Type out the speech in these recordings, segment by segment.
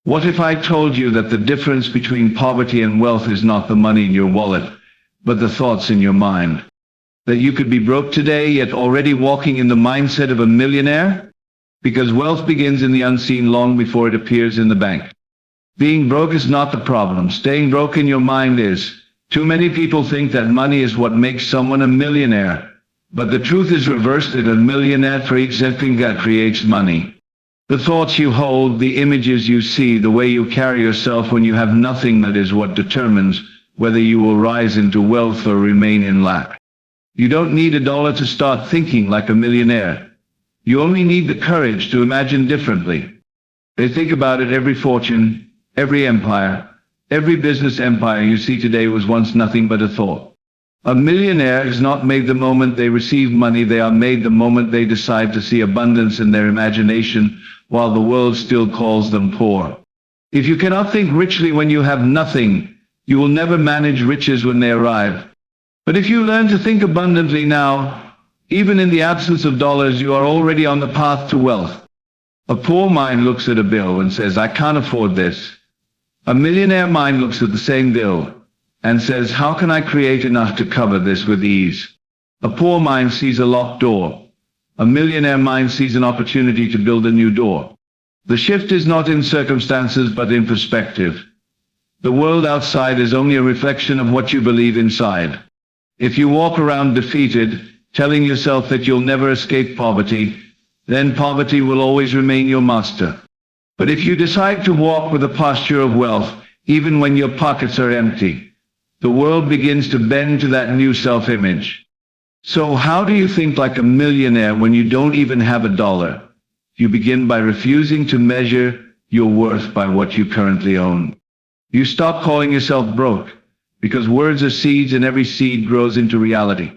What if I told you that the difference between poverty and wealth is not the money in your wallet, but the thoughts in your mind? That you could be broke today, yet already walking in the mindset of a millionaire? Because wealth begins in the unseen long before it appears in the bank. Being broke is not the problem. Staying broke in your mind is. Too many people think that money is what makes someone a millionaire. But the truth is reversed, that a millionaire creates something that creates money. The thoughts you hold, the images you see, the way you carry yourself when you have nothing, that is what determines whether you will rise into wealth or remain in lack. You don't need $1 to start thinking like a millionaire. You only need the courage to imagine differently. They think about it, every fortune, every empire, every business empire you see today was once nothing but a thought. A millionaire is not made the moment they receive money, they are made the moment they decide to see abundance in their imagination, while the world still calls them poor. If you cannot think richly when you have nothing, you will never manage riches when they arrive. But if you learn to think abundantly now, even in the absence of dollars, you are already on the path to wealth. A poor mind looks at a bill and says, I can't afford this. A millionaire mind looks at the same bill and says, how can I create enough to cover this with ease? A poor mind sees a locked door. A millionaire mind sees an opportunity to build a new door. The shift is not in circumstances but in perspective. The world outside is only a reflection of what you believe inside. If you walk around defeated, telling yourself that you'll never escape poverty, then poverty will always remain your master. But if you decide to walk with a posture of wealth, even when your pockets are empty, the world begins to bend to that new self-image. So how do you think like a millionaire when you don't even have $1? You begin by refusing to measure your worth by what you currently own. You stop calling yourself broke, because words are seeds and every seed grows into reality.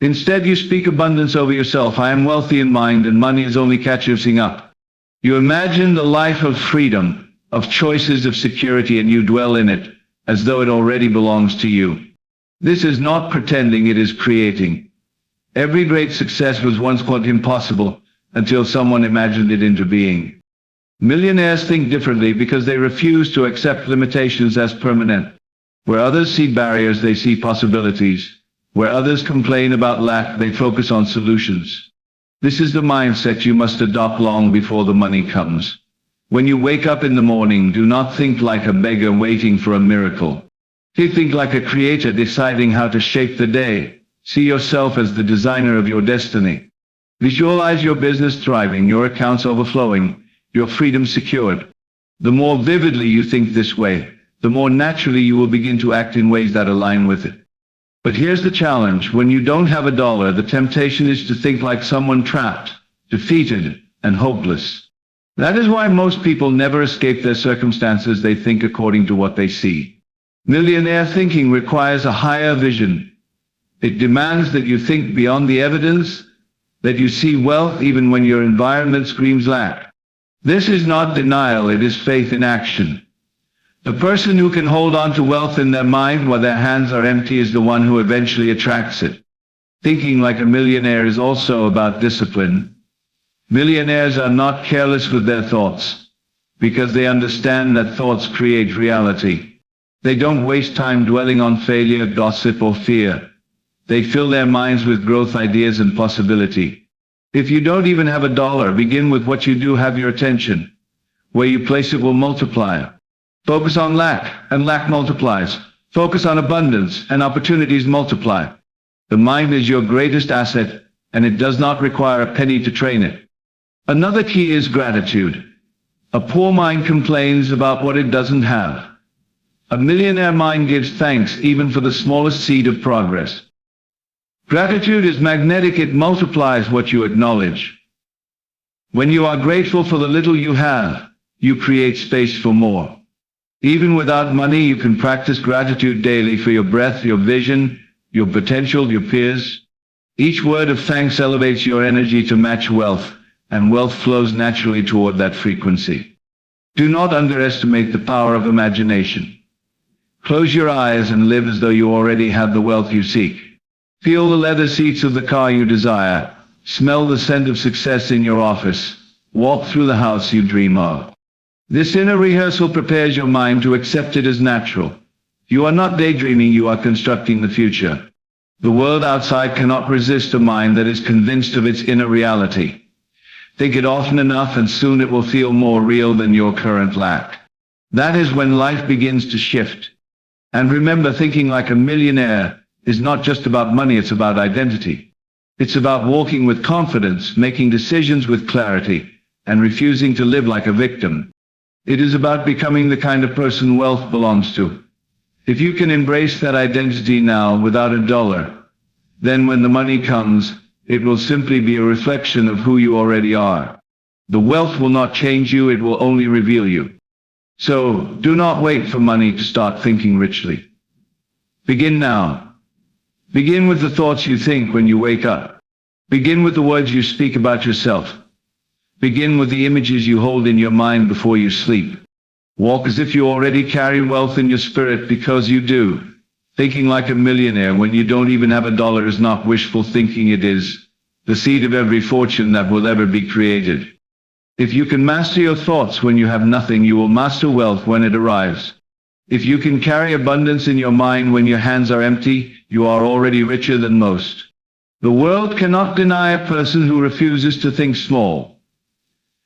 Instead, you speak abundance over yourself. I am wealthy in mind and money is only catching up. You imagine the life of freedom, of choices, of security, and you dwell in it as though it already belongs to you. This is not pretending, it is creating. Every great success was once thought impossible until someone imagined it into being. Millionaires think differently because they refuse to accept limitations as permanent. Where others see barriers, they see possibilities. Where others complain about lack, they focus on solutions. This is the mindset you must adopt long before the money comes. When you wake up in the morning, do not think like a beggar waiting for a miracle. Think like a creator deciding how to shape the day. See yourself as the designer of your destiny. Visualize your business thriving, your accounts overflowing, your freedom secured. The more vividly you think this way, the more naturally you will begin to act in ways that align with it. But here's the challenge. When you don't have $1, the temptation is to think like someone trapped, defeated, and hopeless. That is why most people never escape their circumstances. They think according to what they see. Millionaire thinking requires a higher vision. It demands that you think beyond the evidence, that you see wealth even when your environment screams lack. This is not denial, it is faith in action. The person who can hold on to wealth in their mind while their hands are empty is the one who eventually attracts it. Thinking like a millionaire is also about discipline. Millionaires are not careless with their thoughts, because they understand that thoughts create reality. They don't waste time dwelling on failure, gossip, or fear. They fill their minds with growth, ideas, and possibility. If you don't even have $1, begin with what you do have your attention. Where you place it will multiply. Focus on lack, and lack multiplies. Focus on abundance, and opportunities multiply. The mind is your greatest asset, and it does not require a penny to train it. Another key is gratitude. A poor mind complains about what it doesn't have. A millionaire mind gives thanks even for the smallest seed of progress. Gratitude is magnetic, it multiplies what you acknowledge. When you are grateful for the little you have, you create space for more. Even without money, you can practice gratitude daily for your breath, your vision, your potential, your peers. Each word of thanks elevates your energy to match wealth, and wealth flows naturally toward that frequency. Do not underestimate the power of imagination. Close your eyes and live as though you already have the wealth you seek. Feel the leather seats of the car you desire. Smell the scent of success in your office. Walk through the house you dream of. This inner rehearsal prepares your mind to accept it as natural. You are not daydreaming, you are constructing the future. The world outside cannot resist a mind that is convinced of its inner reality. Think it often enough and soon it will feel more real than your current lack. That is when life begins to shift. And remember, thinking like a millionaire is not just about money, it's about identity. It's about walking with confidence, making decisions with clarity, and refusing to live like a victim. It is about becoming the kind of person wealth belongs to. If you can embrace that identity now without a dollar, then when the money comes, it will simply be a reflection of who you already are. The wealth will not change you, it will only reveal you. So, do not wait for money to start thinking richly. Begin now. Begin with the thoughts you think when you wake up. Begin with the words you speak about yourself. Begin with the images you hold in your mind before you sleep. Walk as if you already carry wealth in your spirit, because you do. Thinking like a millionaire when you don't even have a dollar is not wishful thinking, it is the seed of every fortune that will ever be created. If you can master your thoughts when you have nothing, you will master wealth when it arrives. If you can carry abundance in your mind when your hands are empty, you are already richer than most. The world cannot deny a person who refuses to think small.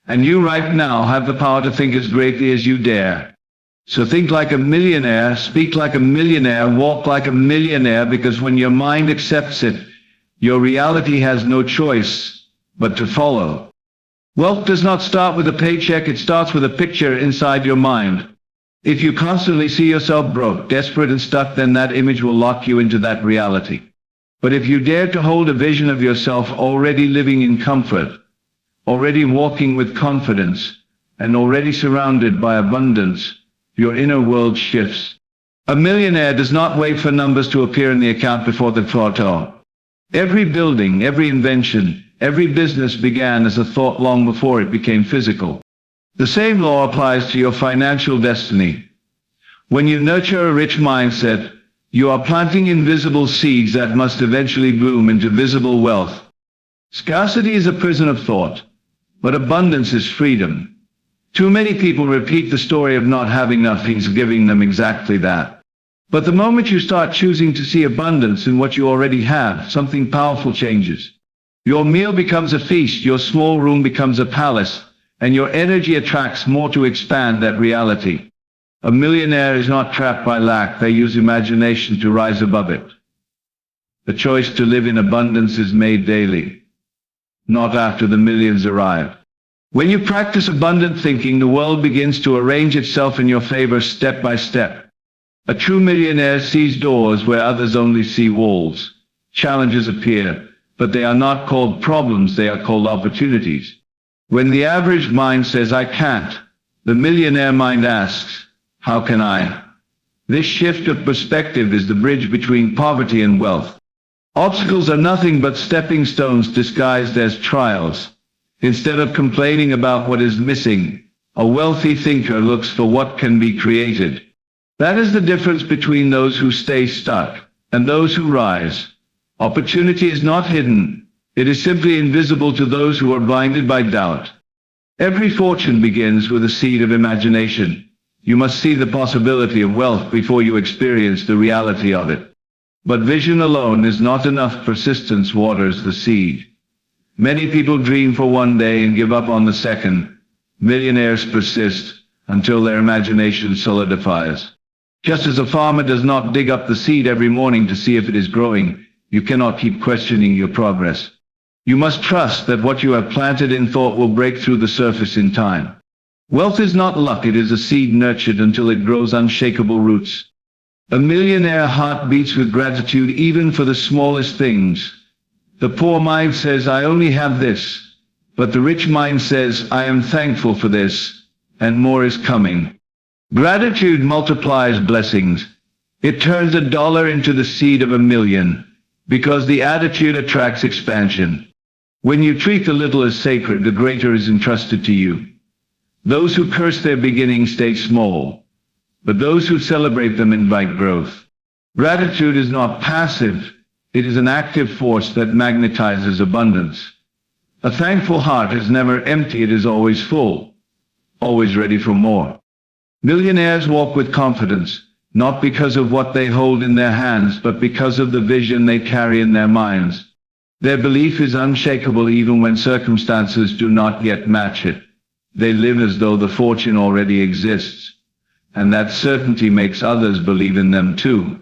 And you right now have the power to think as greatly as you dare. So think like a millionaire, speak like a millionaire, walk like a millionaire, because when your mind accepts it, your reality has no choice but to follow. Wealth does not start with a paycheck, it starts with a picture inside your mind. If you constantly see yourself broke, desperate and stuck, then that image will lock you into that reality. But if you dare to hold a vision of yourself already living in comfort, already walking with confidence, and already surrounded by abundance, your inner world shifts. A millionaire does not wait for numbers to appear in the account before the photo. Every building, every invention, every business began as a thought long before it became physical. The same law applies to your financial destiny. When you nurture a rich mindset, you are planting invisible seeds that must eventually bloom into visible wealth. Scarcity is a prison of thought, but abundance is freedom. Too many people repeat the story of not having nothing's giving them exactly that. But the moment you start choosing to see abundance in what you already have, something powerful changes. Your meal becomes a feast, your small room becomes a palace, and your energy attracts more to expand that reality. A millionaire is not trapped by lack, they use imagination to rise above it. The choice to live in abundance is made daily, not after the millions arrive. When you practice abundant thinking, the world begins to arrange itself in your favor step by step. A true millionaire sees doors where others only see walls. Challenges appear, but they are not called problems, they are called opportunities. When the average mind says, "I can't," the millionaire mind asks, "How can I?" This shift of perspective is the bridge between poverty and wealth. Obstacles are nothing but stepping stones disguised as trials. Instead of complaining about what is missing, a wealthy thinker looks for what can be created. That is the difference between those who stay stuck and those who rise. Opportunity is not hidden. It is simply invisible to those who are blinded by doubt. Every fortune begins with a seed of imagination. You must see the possibility of wealth before you experience the reality of it. But vision alone is not enough. Persistence waters the seed. Many people dream for one day and give up on the second. Millionaires persist until their imagination solidifies. Just as a farmer does not dig up the seed every morning to see if it is growing, you cannot keep questioning your progress. You must trust that what you have planted in thought will break through the surface in time. Wealth is not luck, it is a seed nurtured until it grows unshakable roots. A millionaire heart beats with gratitude even for the smallest things. The poor mind says, "I only have this," but the rich mind says, "I am thankful for this, and more is coming." Gratitude multiplies blessings. It turns $1 into the seed of 1,000,000, because the attitude attracts expansion. When you treat the little as sacred, the greater is entrusted to you. Those who curse their beginnings stay small, but those who celebrate them invite growth. Gratitude is not passive, it is an active force that magnetizes abundance. A thankful heart is never empty, it is always full. always ready for more. Millionaires walk with confidence, not because of what they hold in their hands, but because of the vision they carry in their minds. Their belief is unshakable even when circumstances do not yet match it. They live as though the fortune already exists, and that certainty makes others believe in them too.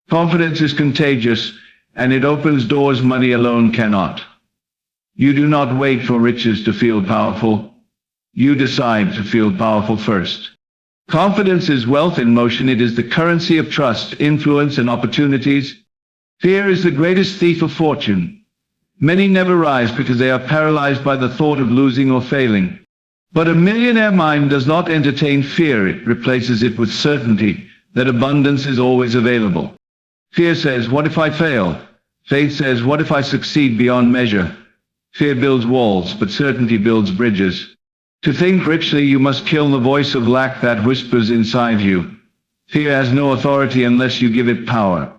Confidence is contagious, and it opens doors money alone cannot. You do not wait for riches to feel powerful. You decide to feel powerful first. Confidence is wealth in motion. It is the currency of trust, influence, and opportunities. Fear is the greatest thief of fortune. Many never rise because they are paralyzed by the thought of losing or failing. But a millionaire mind does not entertain fear. It replaces it with certainty that abundance is always available. Fear says, what if I fail? Faith says, what if I succeed beyond measure? Fear builds walls, but certainty builds bridges. To think richly, you must kill the voice of lack that whispers inside you. Fear has no authority unless you give it power.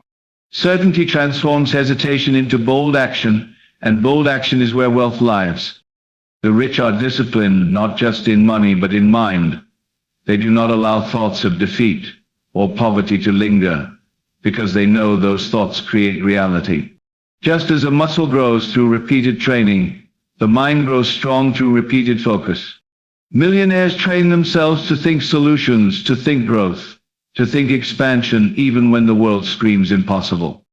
Certainty transforms hesitation into bold action, and bold action is where wealth lies. The rich are disciplined not just in money but in mind. They do not allow thoughts of defeat or poverty to linger, because they know those thoughts create reality. Just as a muscle grows through repeated training, the mind grows strong through repeated focus. Millionaires train themselves to think solutions, to think growth, to think expansion, even when the world screams impossible.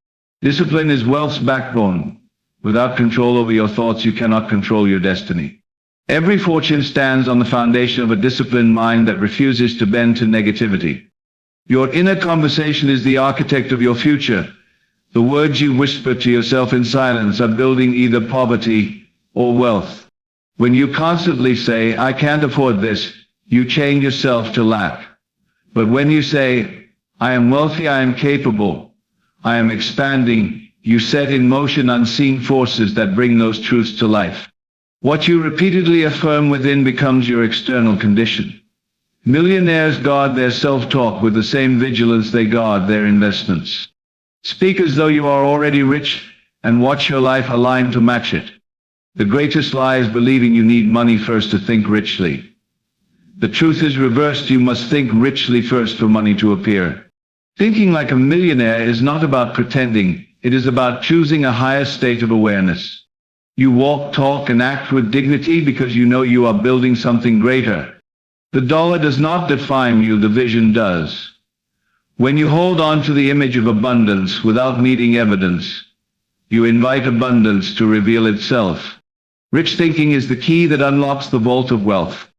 Discipline is wealth's backbone. Without control over your thoughts, you cannot control your destiny. Every fortune stands on the foundation of a disciplined mind that refuses to bend to negativity. Your inner conversation is the architect of your future. The words you whisper to yourself in silence are building either poverty or wealth. When you constantly say, I can't afford this, you chain yourself to lack. But when you say, I am wealthy, I am capable, I am expanding, you set in motion unseen forces that bring those truths to life. What you repeatedly affirm within becomes your external condition. Millionaires guard their self-talk with the same vigilance they guard their investments. Speak as though you are already rich, and watch your life align to match it. The greatest lie is believing you need money first to think richly. The truth is reversed. You must think richly first for money to appear. Thinking like a millionaire is not about pretending. It is about choosing a higher state of awareness. You walk, talk, and act with dignity because you know you are building something greater. The dollar does not define you, the vision does. When you hold on to the image of abundance without needing evidence, you invite abundance to reveal itself. Rich thinking is the key that unlocks the vault of wealth.